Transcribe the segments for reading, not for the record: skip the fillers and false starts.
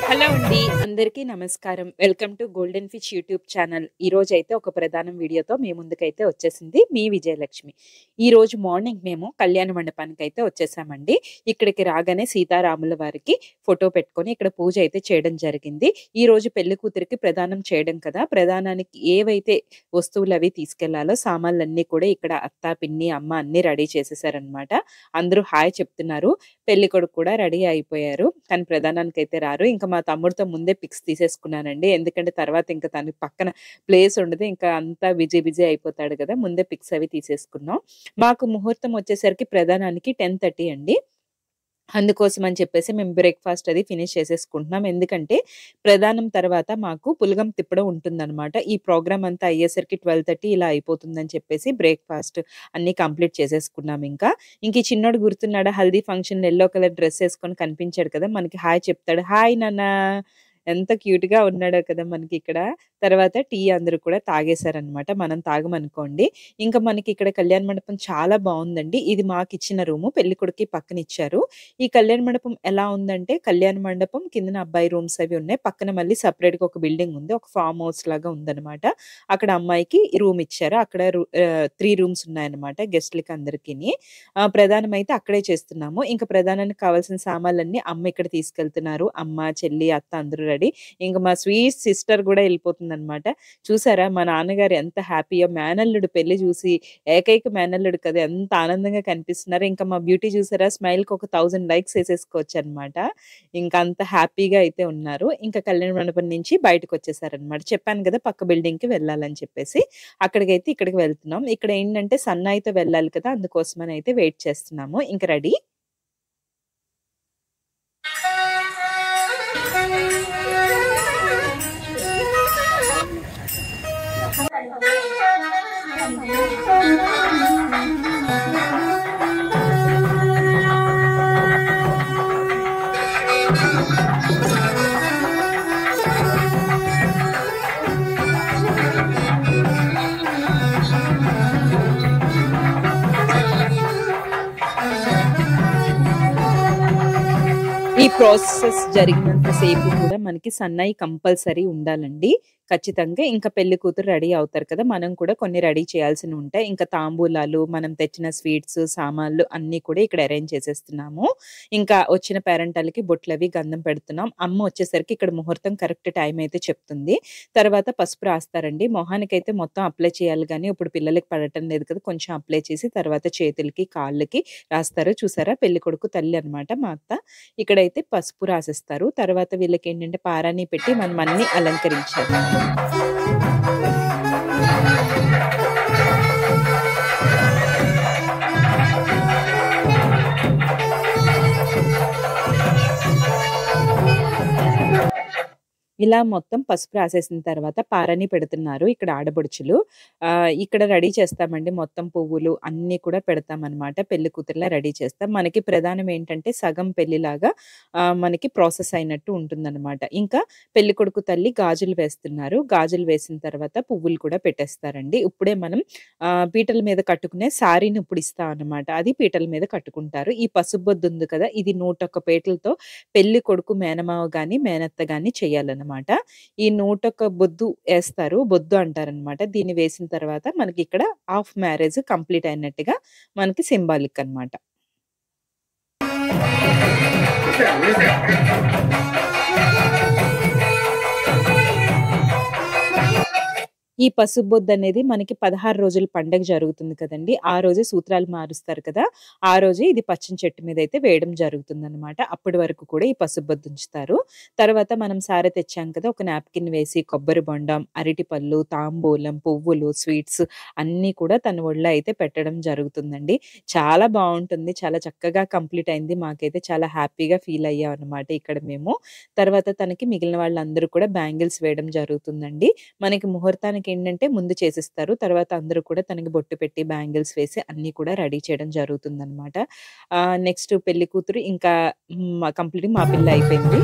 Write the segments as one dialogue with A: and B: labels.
A: Hello అండి. అందరికీ నమస్కారం. Welcome to golden fish YouTube channel. ఈరోజైతే ఒక ప్రధానం వీడియోతో మీ ముందుకైతే వచ్చేసింది మీ విజయలక్ష్మి. ఈరోజు మార్నింగ్ మేము కళ్యాణ మండపానికైతే వచ్చేసామండి. ఇక్కడికి రాగానే సీతారాముల వారికి ఫోటో పెట్టుకొని ఇక్కడ పూజ అయితే చేయడం జరిగింది. ఈరోజు పెళ్లి కూతురికి ప్రదానం చేయడం కదా! ప్రదానానికి ఏవైతే వస్తువులవి తీసుకెళ్లాలో సామాన్లన్నీ కూడా ఇక్కడ అత్త, పిన్ని, అమ్మ అన్నీ రెడీ చేసేసారనమాట. అందరూ హాయ్ చెప్తున్నారు. పెళ్ళికొడుకు కూడా రెడీ అయిపోయారు. కానీ ప్రదానానికైతే రారు. ఇంకా మా తమ్ముడితో ముందే పిక్స్ తీసేసుకున్నానండి. ఎందుకంటే తర్వాత ఇంకా తనకి పక్కన ప్లేస్ ఉండదు. ఇంకా అంతా బిజీ బిజీ అయిపోతాడు కదా! ముందే పిక్స్ అవి తీసేసుకున్నాం. మాకు ముహూర్తం వచ్చేసరికి ప్రదానానికి 10:30 అండి. అందుకోసం అని చెప్పేసి మేము బ్రేక్‌ఫాస్ట్ అది ఫినిష్ చేసేసుకుంటున్నాం. ఎందుకంటే ప్రదానం తర్వాత మాకు పులగం తిప్పడం ఉంటుందనమాట. ఈ ప్రోగ్రామ్ అంతా అయ్యేసరికి 12:30 ఇలా అయిపోతుందని చెప్పేసి బ్రేక్‌ఫాస్ట్ అన్నీ కంప్లీట్ చేసేసుకున్నాం ఇంకా. ఇంక ఈ చిన్నోడు గుర్తున్నాడా? హల్దీ ఫంక్షన్‌లో యెల్లో కలర్ డ్రెస్ ఏసుకొని కనిపించాడు కదా! మనకి హాయ్ చెప్తాడు. హాయ్ నాన్న ఎంత క్యూట్‌గా ఉన్నాడో కదా మనకిక్కడ. తర్వాత టీ అందరూ కూడా తాగేసారనమాట. మనం తాగమనుకోండి. ఇంకా మనకి ఇక్కడ కళ్యాణ మండపం చాలా బావుందండి. ఇది మాకిచ్చిన రూము. పెళ్ళికొడుకుకి పక్కన ఇచ్చారు. ఈ కళ్యాణ మండపం ఎలా ఉందంటే కళ్యాణ మండపం కిందన అబ్బాయి రూమ్స్ అవి ఉన్నాయి. పక్కన మళ్ళీ సెపరేట్‌గా ఒక బిల్డింగ్ ఉంది. ఒక ఫార్మ్ హౌస్ లాగా ఉందనమాట. అక్కడ అమ్మాయికి రూమ్ ఇచ్చారు. అక్కడ 3 రూమ్స్ ఉన్నాయన్నమాట గెస్ట్‌లకి అందరికిని. ప్రదానం అయితే అక్కడే చేస్తున్నాము. ఇంకా ప్రదానానికి కావాల్సిన సామాన్లన్నీ అమ్మ ఇక్కడ తీసుకెళ్తున్నారు. అమ్మ, చెల్లి, అత్త అందరూ రెడీ. ఇంక మా స్వీట్ సిస్టర్ గూడా ఎళ్ళిపోతుందనమాట. చూసారా మా నాన్నగారు ఎంత హ్యాపీయో మేనల్లుడు పెళ్లి చూసి ఏకైక మేనల్లుడు కదా! ఎంత ఆనందంగా కనిపిస్తున్నారు. ఇంకా మా బ్యూటీ చూసారా స్మైల్‌కి ఒక 1000 లైక్స్ ఏసేసుకోవచ్చనమాట. ఇంక అంత హ్యాపీగా అయితే ఉన్నారు. ఇంకా కళ్యాణ మండపం నుంచి బయటకొచ్చేసారనమాట. చెప్పాను గదా! పక్క బిల్డింగ్‌కి వెళ్ళాలని చెప్పేసి. అక్కడికైతే ఇక్కడికి వెళ్తున్నాం. ఇక్కడ ఏంటంటే సన్నాయితో వెళ్ళాలి కదా! అందుకోసమని అయితే వెయిట్ చేస్తున్నాము. ఇంక రెడీ. ఈ ప్రాసెస్ జరిగినంత సేపు కూడా మనకి సన్నాయి కంపల్సరీ ఉండాలండి. ఖచ్చితంగా. ఇంకా పెళ్లి కూతురు రెడీ అవుతారు కదా! మనం కూడా కొన్ని రెడీ చేయాల్సినుంటాయి. ఇంకా తాంబూలాలు, మనం తెచ్చిన స్వీట్స్, సామాన్లు అన్నీ కూడా ఇక్కడ అరేంజ్ చేసేస్తున్నాము. ఇంకా వచ్చిన పేరంటాలకి బొట్లవి, గంధం పెడుతున్నాం. అమ్మ వచ్చేసరికి ఇక్కడ ముహూర్తం కరెక్ట్ టైం అయితే చెప్తుంది. తర్వాత పసుపు రాస్తారండి. మొహానికైతే మొత్తం అప్లై చేయాలి గానీ, ఇప్పుడు పిల్లలకి పడటం లేదు కదా! కొంచెం అప్లై చేసి తర్వాత చేతులకి, కాళ్ళకి రాస్తారు. చూసారా? పెళ్ళికొడుకు తల్లి అనమాట మా అత్త. ఇక్కడైతే పసుపు రాసేస్తారు. తర్వాత వీళ్ళకేంటంటే పారాణి పెట్టి మనం అన్నీ అలంకరించాలి. ఇలా మొత్తం పసుపు రాసేసిన తర్వాత పారాణి పెడుతున్నారు ఇక్కడ ఆడపడుచులు. ఇక్కడ రెడీ చేస్తామండి. మొత్తం పువ్వులు అన్నీ కూడా పెడతామనమాట. పెళ్లి కూతురులా రెడీ చేస్తాం. మనకి ప్రధానం ఏంటంటే సగం పెళ్లిలాగా మనకి ప్రాసెస్ అయినట్టు ఉంటుందనమాట. ఇంకా పెళ్ళికొడుకు తల్లి గాజులు వేస్తున్నారు. గాజులు వేసిన తర్వాత పువ్వులు కూడా పెట్టేస్తారండి. ఇప్పుడే మనం పీటల మీద కట్టుకునే సారీని ఇప్పుడు ఇస్తామనమాట. అది పీటల మీద కట్టుకుంటారు. ఈ పసుపు బొద్దు ఉంది కదా! ఇది 101 పీటలతో పెళ్ళికొడుకు మేనమామ గాని, మేనత్త గాని చేయాలనమాట. ఈ 101 బొద్దు ఏస్తారు. బొద్దు అంటారనమాట. దీన్ని వేసిన తర్వాత మనకిక్కడ హాఫ్ మ్యారేజ్ కంప్లీట్ అయినట్టుగా మనకి సింబాలిక్ అనమాట. ఈ పసుబొద్దనేది మనకి 16 రోజుల పండగ జరుగుతుంది కదండీ! ఆ రోజే సూత్రాలు మారుస్తారు కదా! ఆ రోజే ఇది పచ్చని చెట్టు మీదయితే వేయడం జరుగుతుందనమాట. అప్పటి వరకు కూడా ఈ పసుబొద్దుంచుతారు. తర్వాత మనం సారె తెచ్చాం కదా! ఒక నాప్కిన్ వేసి కొబ్బరి బొండం, అరటిపళ్ళు, తాంబూలం, పువ్వులు, స్వీట్స్ అన్నీ కూడా తన ఒళ్ళో అయితే పెట్టడం జరుగుతుందండి. చాలా బావుంటుంది. చాలా చక్కగా కంప్లీట్ అయింది. మాకైతే చాలా హ్యాపీగా ఫీల్ అయ్యామనమాట ఇక్కడ మేము. తర్వాత తనకి మిగిలిన వాళ్ళందరూ కూడా బ్యాంగిల్స్ వేయడం జరుగుతుందండి. మనకి ముహూర్తానికి ఏంటంటే ముందు చేసిస్తారు. తర్వాత అందరూ కూడా తనకి బొట్టు పెట్టి బ్యాంగిల్స్ వేసి అన్నీ కూడా రెడీ చేయడం జరుగుతుందనమాట. నెక్స్ట్ పెళ్లి కూతురు ఇంకా కంప్లీట్‌గా మా పిల్ల అయిపోయింది.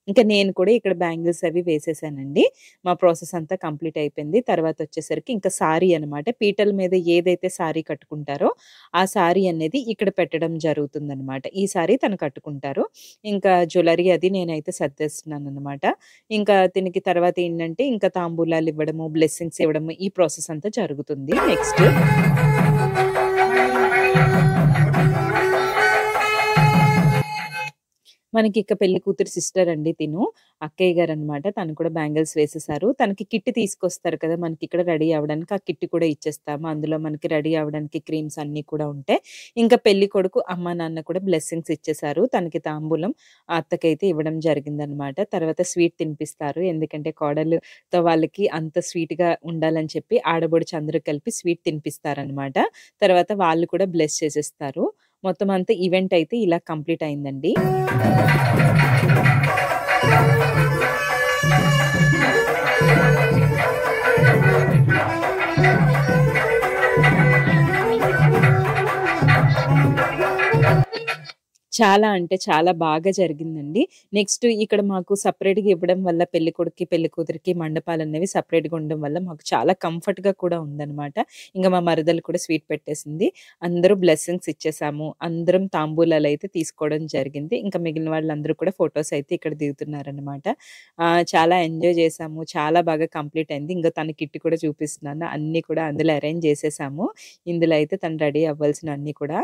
A: ఇంకా నేను కూడా ఇక్కడ బ్యాంగిల్స్ అవి వేసేసానండి. మా ప్రాసెస్ అంతా కంప్లీట్ అయిపోయింది. తర్వాతొచ్చేసరికి ఇంకా సారీ అనమాట. పీటల మీద ఏదైతే సారీ కట్టుకుంటారో, ఆ సారీ అనేది ఇక్కడ పెట్టడం జరుగుతుందనమాట. ఈ సారీ తను కట్టుకుంటారు. ఇంకా జ్యువెలరీ అది నేనైతే సర్దేస్తున్నాననమాట. ఇంకా దీనికి తర్వాతేంటంటే, ఇంకా తాంబూలాలివ్వడము, బ్లెస్సింగ్స్ ఇవ్వడము ఈ ప్రాసెస్ అంతా జరుగుతుంది. నెక్స్ట్ మనకిక పెళ్లి కూతురు సిస్టర్ అండి తిను. అక్కయ్య గారనమాట. తను కూడా బ్యాంగిల్స్ వేసేసారు. తనకి కిట్ తీసుకొస్తారు కదా! మనకిక్కడ రెడీ అవ్వడానికి. ఆ కిట్ కూడా ఇచ్చేస్తాము. అందులో మనకి రెడీ అవ్వడానికి క్రీమ్స్ అన్నీ కూడా ఉంటాయి. ఇంకా పెళ్లి కొడుకు అమ్మ, నాన్న కూడా బ్లెస్సింగ్స్ ఇచ్చేసారు. తనకి తాంబూలం ఆ అత్తకైతే ఇవ్వడం జరిగిందనమాట. తర్వాత స్వీట్ తినిపిస్తారు. ఎందుకంటే కోడలుతో వాళ్ళకి అంత స్వీట్‌గా ఉండాలని చెప్పి ఆడబొడుచు అందరూ కలిపి స్వీట్ తినిపిస్తారనమాట. తర్వాత వాళ్ళు కూడా బ్లెస్ చేసేస్తారు. మొత్తం అంతా ఈవెంట్ అయితే ఇలా కంప్లీట్ అయిందండి. చాలా అంటే చాలా బాగా జరిగిందండి. నెక్స్ట్ ఇక్కడ మాకు సెపరేట్‌గా ఇవ్వడం వల్ల పెళ్ళికొడుక్కి, పెళ్ళికూతురికి మండపాలనేవి సెపరేట్‌గా ఉండడం వల్ల మాకు చాలా కంఫర్ట్‌గా కూడా ఉందనమాట. ఇంక మా మరదలు కూడా స్వీట్ పెట్టేసింది. అందరూ బ్లెస్సింగ్స్ ఇచ్చేసాము. అందరం తాంబూలాలైతే తీసుకోవడం జరిగింది. ఇంకా మిగిలిన వాళ్ళందరూ కూడా ఫోటోస్ అయితే ఇక్కడ దిగుతున్నారనమాట. చాలా ఎంజాయ్ చేశాము. చాలా బాగా కంప్లీట్ అయింది. ఇంగ తన కిట్ కూడా చూపిస్తున్నాను. అన్నీ కూడా అందులో అరేంజ్ చేసేసాము. ఇందులో అయితే తను రెడీ అవ్వాల్సినవన్నీ కూడా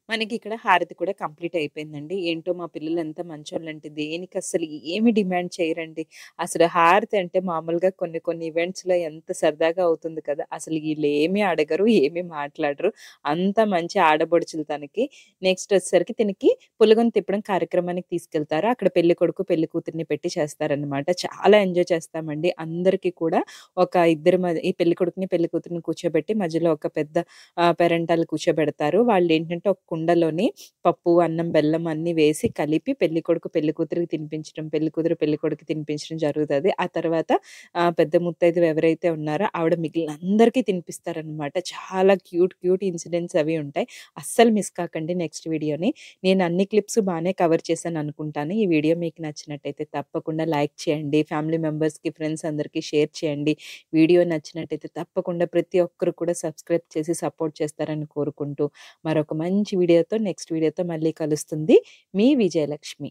A: మనకిక్కడ హారతి కూడా కంప్లీట్ అయిపోయిందండి. ఏంటో మా పిల్లలు ఎంత మంచోళ్ళంటే దేనికస్సలు ఏమి డిమాండ్ చేయరండి. అసలు హారతి అంటే మామూలుగా కొన్ని కొన్ని ఈవెంట్స్‌లో ఎంత సరదాగా అవుతుంది కదా! అసలు ఈళ్ళేమి అడగరు, ఏమి మాట్లాడరు. అంత మంచి ఆడపడుచులు తనకి. నెక్స్ట్ వచ్చేసరికి తినకి పులగం తిప్పడం కార్యక్రమానికి తీసుకెళ్తారు. అక్కడ పెళ్ళికొడుకు, పెళ్ళికూతురిని పెట్టి చేస్తారనమాట. చాలా ఎంజాయ్ చేస్తామండి. అందరికీ కూడా ఒక ఇద్దరు ఈ పెళ్ళికొడుకుని, పెళ్ళికూతురిని కూర్చోబెట్టి మధ్యలో ఒక పెద్ద పేరంటాలు కూర్చోబెడతారు. వాళ్ళేంటంటే ఒక కుండలోని పప్పు, అన్నం, బెల్లం అన్నీ వేసి కలిపి పెళ్ళికొడుకు, పెళ్ళికూతురికి తినిపించడం, పెళ్ళికూతురు, పెళ్ళికొడుకుకి తినిపించడం జరుగుతది. ఆ తర్వాత పెద్ద ముత్తైదువు ఎవరైతే ఉన్నారో ఆవిడ మిగిలిన అందరికీ తినిపిస్తారనమాట. చాలా క్యూట్ క్యూట్ ఇన్సిడెంట్స్ అవి ఉంటాయి. అస్సలు మిస్ కాకండి నెక్స్ట్ వీడియోని. నేను అన్ని క్లిప్స్ బానే కవర్ చేశాననుకుంటాను. ఈ వీడియో మీకు నచ్చినట్టయితే తప్పకుండా లైక్ చేయండి. ఫ్యామిలీ మెంబర్స్‌కి, ఫ్రెండ్స్ అందరికీ షేర్ చేయండి. వీడియో నచ్చినట్టయితే తప్పకుండా ప్రతి ఒక్కరు కూడా సబ్స్క్రైబ్ చేసి సపోర్ట్ చేస్తారని కోరుకుంటూ మరొక మంచి వీడియోతో నెక్స్ట్ వీడియోతో మళ్ళీ కలుస్తుంది. మీ విజయలక్ష్మి.